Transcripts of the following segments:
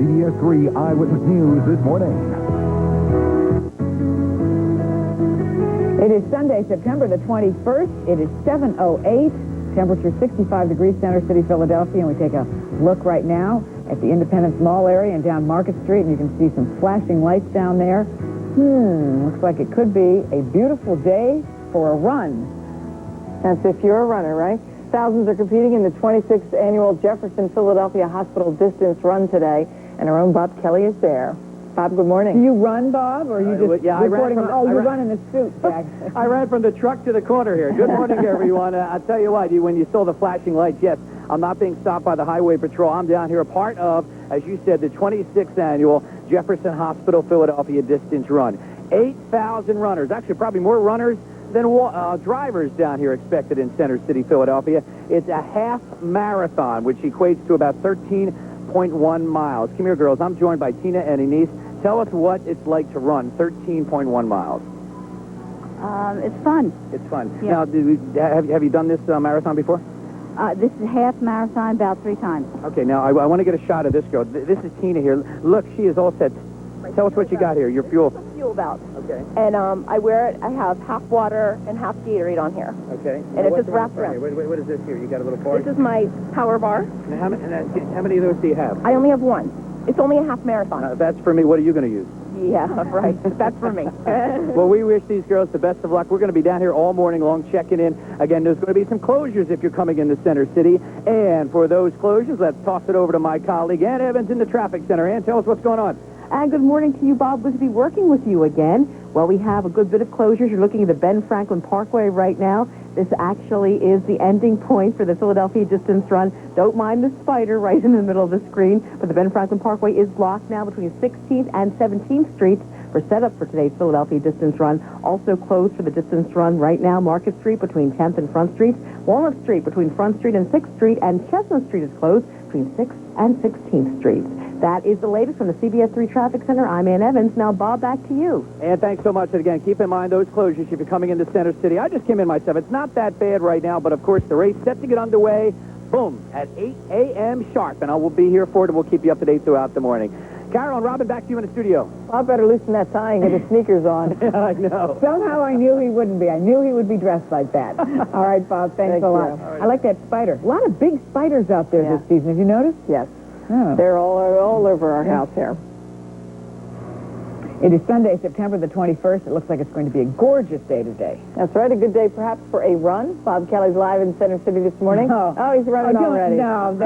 CBS 3 Eyewitness News this morning. It is Sunday, September the 21st. It is 7:08. Temperature 65 degrees, Center City, Philadelphia. And we take a look right now at the Independence Mall area and down Market Street. And you can see some flashing lights down there. Looks like it could be a beautiful day for a run. That's if you're a runner, right? Thousands are competing in the 26th annual Jefferson Philadelphia Hospital Distance Run today. And our own Bob Kelly is there. Bob, good morning. Do you run, Bob, or are you just reporting? You run in a suit, Jack. I ran from the truck to the corner here. Good morning, everyone. I'll tell you what, when you saw the flashing lights, yes, I'm not being stopped by the Highway Patrol. I'm down here, a part of, as you said, the 26th annual Jefferson Hospital Philadelphia Distance Run. 8,000 runners, actually probably more runners than drivers down here expected in Center City, Philadelphia. It's a half marathon, which equates to about 13.1 miles. Come here, girls. I'm joined by Tina and Enise. Tell us what it's like to run 13.1 miles. It's fun. It's fun. Yeah. Now, have you done this marathon before? This is half marathon about 3 times. Okay, now I want to get a shot of this girl. This is Tina here. Look, she is all set. Tell us what you got here, your fuel. Fuel belt. Okay. And I wear it. I have half water and half Gatorade on here. Okay. And it just wraps around. What is this here? You got a little bar? This is my power bar. And how many of those do you have? I only have one. It's only a half marathon. That's for me. What are you going to use? Yeah, right. That's for me. Well, we wish these girls the best of luck. We're going to be down here all morning long checking in. Again, there's going to be some closures if you're coming into Center City. And for those closures, let's toss it over to my colleague, Ann Evans, in the traffic center. Ann, tell us what's going on. And good morning to you, Bob. Good to be working with you again. Well, we have a good bit of closures. You're looking at the Ben Franklin Parkway right now. This actually is the ending point for the Philadelphia Distance Run. Don't mind the spider right in the middle of the screen, but the Ben Franklin Parkway is blocked now between 16th and 17th Streets for setup for today's Philadelphia Distance Run. Also closed for the Distance Run right now, Market Street between 10th and Front Street, Walnut Street between Front Street and 6th Street, and Chestnut Street is closed between 6th and 16th Streets. That is the latest from the CBS 3 Traffic Center. I'm Ann Evans. Now, Bob, back to you. And thanks so much. And again, keep in mind those closures if you're coming into Center City. I just came in myself. It's not that bad right now, but of course the race set to get underway. Boom, at 8 a.m. sharp. And I will be here for it, and we'll keep you up to date throughout the morning. Carol and Robin, back to you in the studio. Bob better loosen that tie and get his sneakers on. Yeah, I know. Somehow I knew he wouldn't be. I knew he would be dressed like that. All right, Bob, thanks a lot. Right. I like that spider. A lot of big spiders out there this season. Have you noticed? Yes. Oh. They're all over our house here. It is Sunday, September the 21st. It looks like it's going to be a gorgeous day today. That's right. A good day, perhaps, for a run. Bob Kelly's live in Center City this morning. Oh, he's running already. No,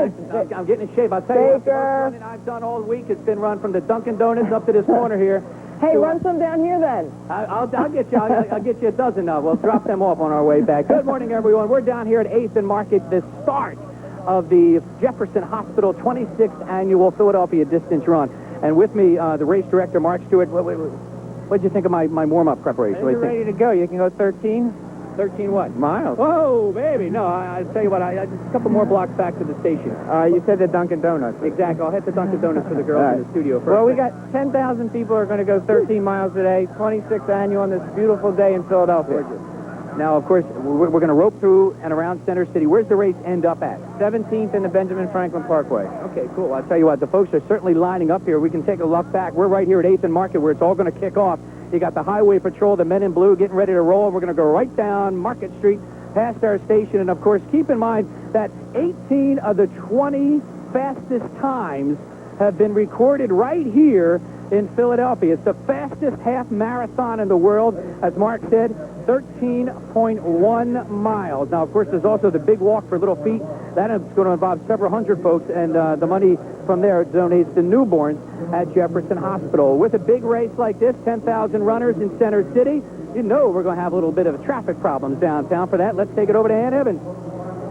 I'm getting in shape. I'll tell you what, the first running I've done all week has been run from the Dunkin' Donuts up to this corner here. Hey, run some down here then. I'll get you. I'll get you a dozen now. We'll drop them off on our way back. Good morning, everyone. We're down here at 8th and Market, the start of the Jefferson Hospital 26th annual Philadelphia Distance Run. And with me, the race director, Mark Stewart. What did you think of my warm-up preparation? You're ready to go. You can go 13? 13 what? Miles. Whoa, baby. No, I'll tell you what, just a couple more blocks back to the station. You said the Dunkin' Donuts. Exactly. I'll head to Dunkin' Donuts for the girls in the studio first. Well, we got 10,000 people are going to go 13 miles today, 26th annual on this beautiful day in Philadelphia. Gorgeous. Now, of course, we're going to rope through and around Center City. Where's the race end up at? 17th in the Benjamin Franklin Parkway. Okay, cool. I'll tell you what, the folks are certainly lining up here. We can take a look back. We're right here at 8th and Market where it's all going to kick off. You got the Highway Patrol, the men in blue, getting ready to roll. We're going to go right down Market Street, past our station. And, of course, keep in mind that 18 of the 20 fastest times have been recorded right here in Philadelphia. It's the fastest half marathon in the world, as Mark said, 13.1 miles. Now, of course, there's also the big walk for little feet. That is going to involve several hundred folks, and the money from there donates to newborns at Jefferson Hospital. With a big race like this, 10,000 runners in Center City, you know we're going to have a little bit of traffic problems downtown. For that, let's take it over to Ann Evans.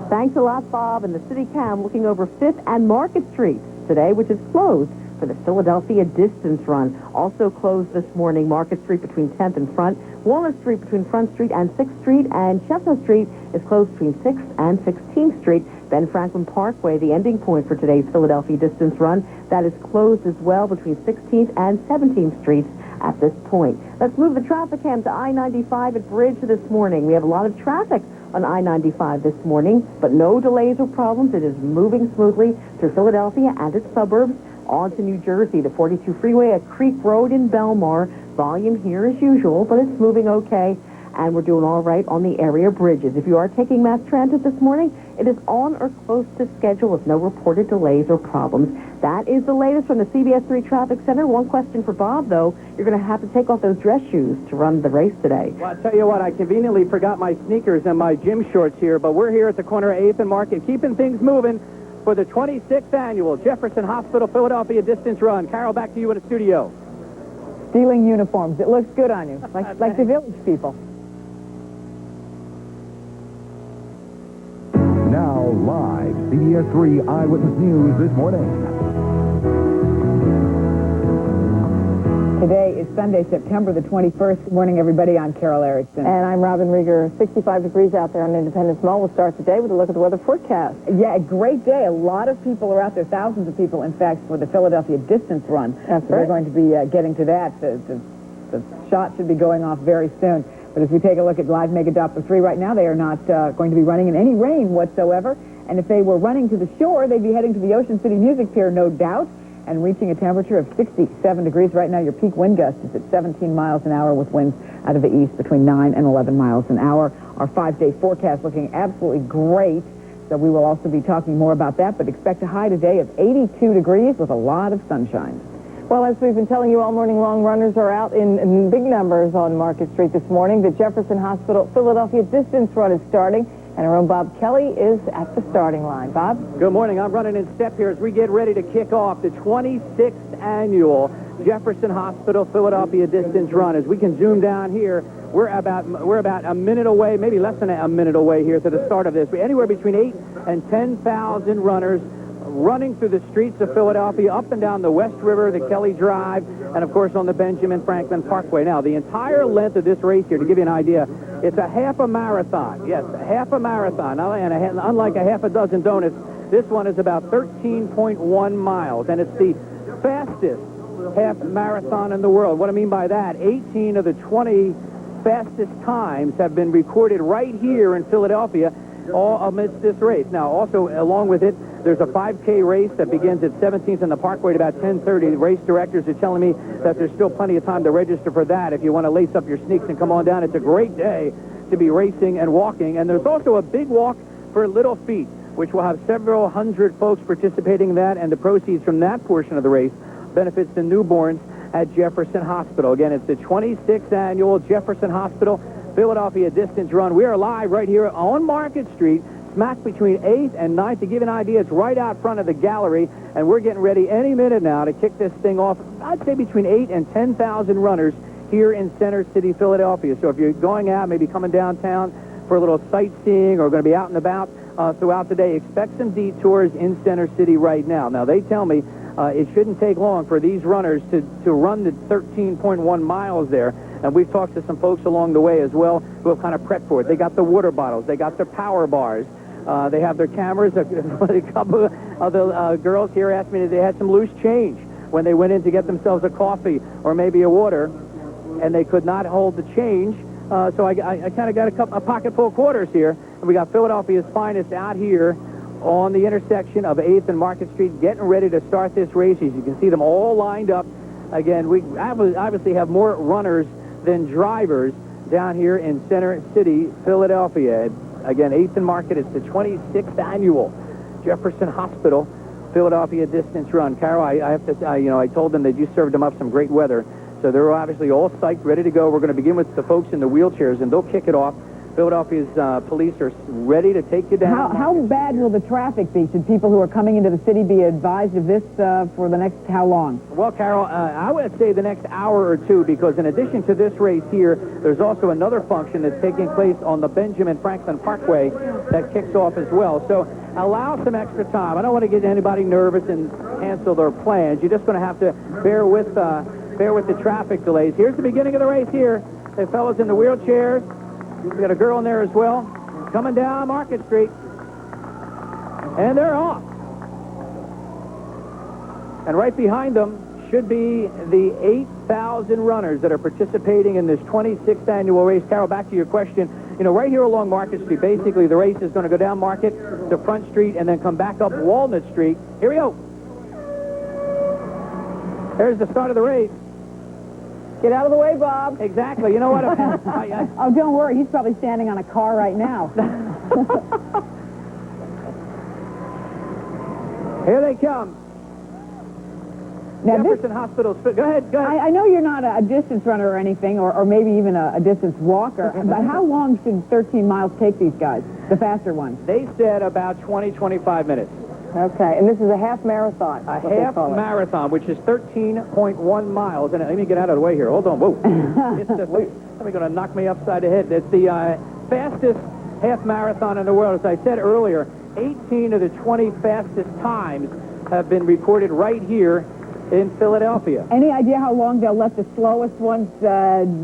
Thanks a lot, Bob. And the city cam looking over 5th and Market Street today, which is closed for the Philadelphia Distance Run. Also closed this morning, Market Street between 10th and Front, Walnut Street between Front Street and 6th Street, and Chestnut Street is closed between 6th and 16th Street. Ben Franklin Parkway, the ending point for today's Philadelphia Distance Run, that is closed as well between 16th and 17th Streets at this point. Let's move the traffic cam to I-95 at Bridge this morning. We have a lot of traffic on I-95 this morning, but no delays or problems. It is moving smoothly through Philadelphia and its suburbs. On to New Jersey, the 42 freeway at Creek Road in Belmar. Volume here as usual, but it's moving okay. And we're doing all right on the area bridges. If you are taking mass transit this morning, it is on or close to schedule with no reported delays or problems. That is the latest from the CBS 3 Traffic Center. One question for Bob, though. You're going to have to take off those dress shoes to run the race today. Well, I tell you what, I conveniently forgot my sneakers and my gym shorts here, but we're here at the corner of 8th and Market, keeping things moving for the 26th annual Jefferson Hospital Philadelphia Distance Run. Carol, back to you in the studio. Stealing uniforms. It looks good on you, like the village people. Now live, CBS 3 Eyewitness News this morning. Today is Sunday, September the 21st. Good morning, everybody. I'm Carol Erickson. And I'm Robin Rieger. 65 degrees out there on Independence Mall. We'll start the day with a look at the weather forecast. Yeah, a great day. A lot of people are out there, thousands of people, in fact, for the Philadelphia Distance Run. That's We're right. going to be getting to that. The shot should be going off very soon. But as we take a look at Live Mega Doppler 3 right now, they are not going to be running in any rain whatsoever. And if they were running to the shore, they'd be heading to the Ocean City Music Pier, no doubt, and reaching a temperature of 67 degrees. Right now, your peak wind gust is at 17 miles an hour with winds out of the east between 9 and 11 miles an hour. Our 5-day forecast looking absolutely great. So we will also be talking more about that, but expect a high today of 82 degrees with a lot of sunshine. Well, as we've been telling you all morning long, runners are out in big numbers on Market Street this morning. The Jefferson Hospital Philadelphia Distance Run is starting, and our own Bob Kelly is at the starting line. Bob? Good morning. I'm running in step here as we get ready to kick off the 26th annual Jefferson Hospital Philadelphia Distance Run. As we can zoom down here, we're about a minute away, maybe less than a minute away here to the start of this. Anywhere between 8,000 and 10,000 runners running through the streets of Philadelphia, up and down the West River, the Kelly Drive, and of course on the Benjamin Franklin Parkway. Now, the entire length of this race here, to give you an idea, it's a half a marathon. Yes, a half a marathon. And unlike a half a dozen donuts, this one is about 13.1 miles, and it's the fastest half marathon in the world. What I mean by that, 18 of the 20 fastest times have been recorded right here in Philadelphia, all amidst this race. Now, also, along with it, there's a 5K race that begins at 17th and the Parkway at about 10:30. The race directors are telling me that there's still plenty of time to register for that. If you want to lace up your sneaks and come on down, it's a great day to be racing and walking. And there's also a big walk for Little Feet, which will have several hundred folks participating in that, and the proceeds from that portion of the race benefits the newborns at Jefferson Hospital. Again, it's the 26th annual Jefferson Hospital Philadelphia Distance Run. We are live right here on Market Street, smack between 8th and 9th. To give you an idea, it's right out front of the gallery, and we're getting ready any minute now to kick this thing off. I'd say between 8,000 and 10,000 runners here in Center City, Philadelphia. So if you're going out, maybe coming downtown for a little sightseeing or going to be out and about throughout the day, expect some detours in Center City right now. Now, they tell me it shouldn't take long for these runners to run the 13.1 miles there. And we've talked to some folks along the way as well who have kind of prepped for it. They got the water bottles. They got their power bars. They have their cameras. A couple of the girls here asked me if they had some loose change when they went in to get themselves a coffee or maybe a water, and they could not hold the change. So I kind of got a pocket full of quarters here. And we got Philadelphia's finest out here on the intersection of 8th and Market Street, getting ready to start this race. As you can see them all lined up. Again, we obviously have more runners than drivers down here in Center City, Philadelphia. Again, 8th and Market, it's the 26th annual Jefferson Hospital Philadelphia Distance Run. Carol, I have to, I told them that you served them up some great weather, so they're obviously all psyched, ready to go. We're going to begin with the folks in the wheelchairs, and they'll kick it off. Philadelphia's police are ready to take you down. How bad will the traffic be? Should people who are coming into the city be advised of this for the next how long? Well, Carol, I would say the next hour or two, because in addition to this race here, there's also another function that's taking place on the Benjamin Franklin Parkway that kicks off as well. So allow some extra time. I don't want to get anybody nervous and cancel their plans. You're just going to have to bear with the traffic delays. Here's the beginning of the race here. The fellas in the wheelchairs. We got a girl in there as well, coming down Market Street, and they're off. And right behind them should be the 8,000 runners that are participating in this 26th annual race. Carol, back to your question. Right here along Market Street, basically the race is going to go down Market to Front Street and then come back up Walnut Street. Here we go. There's the start of the race. Get out of the way, Bob. Exactly. You know what? Oh, don't worry. He's probably standing on a car right now. Here they come. Now, Jefferson Hospital's... Go ahead, go ahead. I know you're not a distance runner or anything, or maybe even a distance walker, but how long should 13 miles take these guys, the faster ones? They said about 20, 25 minutes. Okay, and this is a half marathon. A half marathon, which is 13.1 miles. And let me get out of the way here. Hold on. Whoa. Somebody's going to knock me upside the head. It's the fastest half marathon in the world. As I said earlier, 18 of the 20 fastest times have been recorded right here in Philadelphia. Any idea how long they'll let the slowest ones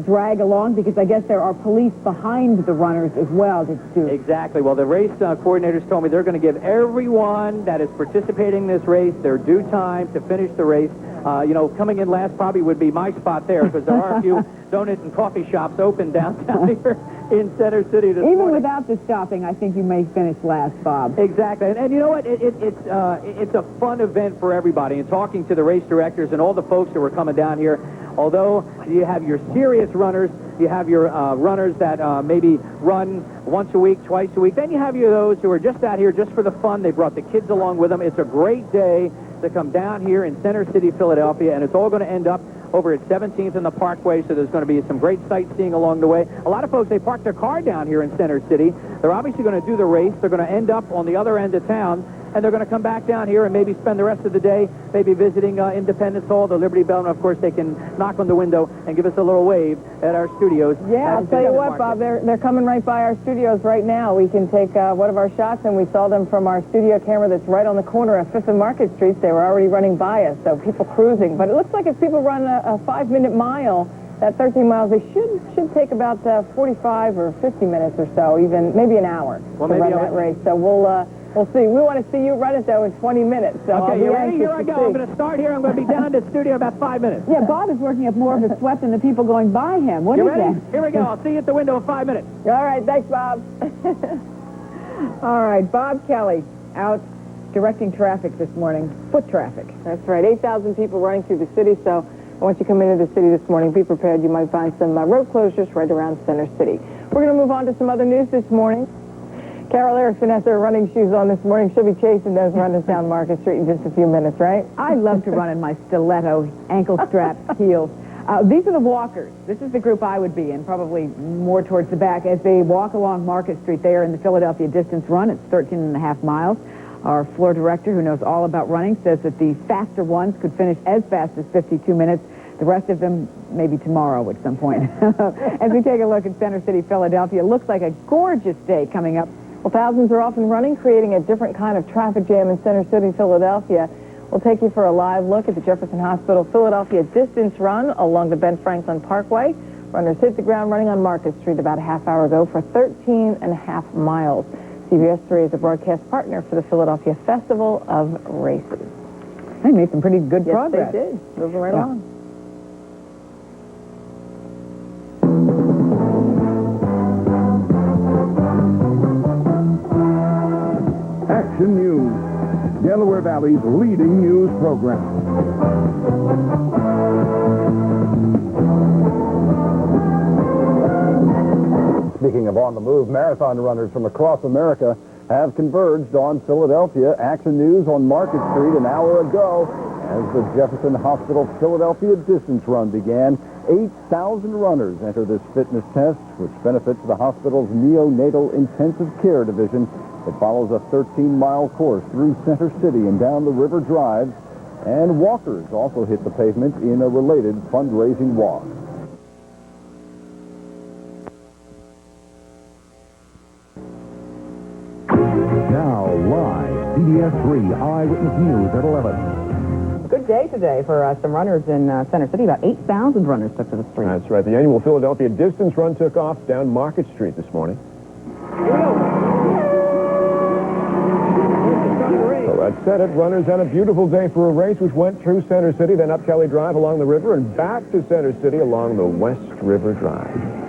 drag along? Because I guess there are police behind the runners as well. Exactly. Well, the race coordinators told me they're going to give everyone that is participating in this race their due time to finish the race. You know, coming in last probably would be my spot there because there are a few donut and coffee shops open downtown here in Center City this morning. Even without the stopping, I think you may finish last, Bob. Exactly. And you know what? It's a fun event for everybody. And talking to the race directors and all the folks that were coming down here, although you have your serious runners, you have your runners that maybe run once a week, twice a week, then you have those who are just out here just for the fun. They brought the kids along with them. It's a great day to come down here in Center City, Philadelphia, and it's all going to end up over at 17th and the Parkway, so there's going to be some great sightseeing along the way. A lot of folks, they park their car down here in Center City. They're obviously going to do the race. They're going to end up on the other end of town, and they're going to come back down here and maybe spend the rest of the day maybe visiting Independence Hall, the Liberty Bell, and of course they can knock on the window and give us a little wave at our studios. Yeah, I'll tell you what, Bob, they're coming right by our studios right now. We can take one of our shots, and we saw them from our studio camera that's right on the corner of 5th and Market Streets. They were already running by us, so people cruising. But it looks like if people run a 5-minute mile, that 13 miles, they should take about 45 or 50 minutes or so, even maybe an hour to run that race. So we'll see. We want to see you run it, though, in 20 minutes. So okay, you ready? Here I go. I'm going to start here. I'm going to be down at the studio in about 5 minutes. Yeah, Bob is working up more of a sweat than the people going by him. What you is ready? that? Here we go. I'll see you at the window in 5 minutes. All right. Thanks, Bob. All right, Bob Kelly out directing traffic this morning, foot traffic. That's right. 8,000 people running through the city, so once you come into the city this morning, be prepared. You might find some road closures right around Center City. We're going to move on to some other news this morning. Carol Erickson has her running shoes on this morning. She'll be chasing those runners down Market Street in just a few minutes, right? I love to run in my stiletto ankle strap heels. These are the walkers. This is the group I would be in, probably more towards the back. As they walk along Market Street, they are in the Philadelphia distance run. It's 13.5 miles. Our floor director, who knows all about running, says that the faster ones could finish as fast as 52 minutes. The rest of them, maybe tomorrow at some point. As we take a look at Center City, Philadelphia, it looks like a gorgeous day coming up. Well, thousands are off and running, creating a different kind of traffic jam in Center City, Philadelphia. We'll take you for a live look at the Jefferson Hospital Philadelphia distance run along the Ben Franklin Parkway. Runners hit the ground running on Market Street about a half hour ago for 13.5 miles. CBS 3 is a broadcast partner for the Philadelphia Festival of Races. They made some pretty good progress. Yes, they did. Moving right along. Action News, Delaware Valley's leading news program. Speaking of on the move, marathon runners from across America have converged on Philadelphia. Action News on Market Street an hour ago as the Jefferson Hospital Philadelphia distance run began. 8,000 runners enter this fitness test, which benefits the hospital's neonatal intensive care division. It follows a 13-mile course through Center City and down the River Drive. And walkers also hit the pavement in a related fundraising walk. Now, live, CBS 3 Eyewitness News at 11. Good day today for some runners in Center City. About 8,000 runners took to the street. That's right. The annual Philadelphia distance run took off down Market Street this morning. So that said it. Runners had a beautiful day for a race which went through Center City, then up Kelly Drive along the river and back to Center City along the West River Drive.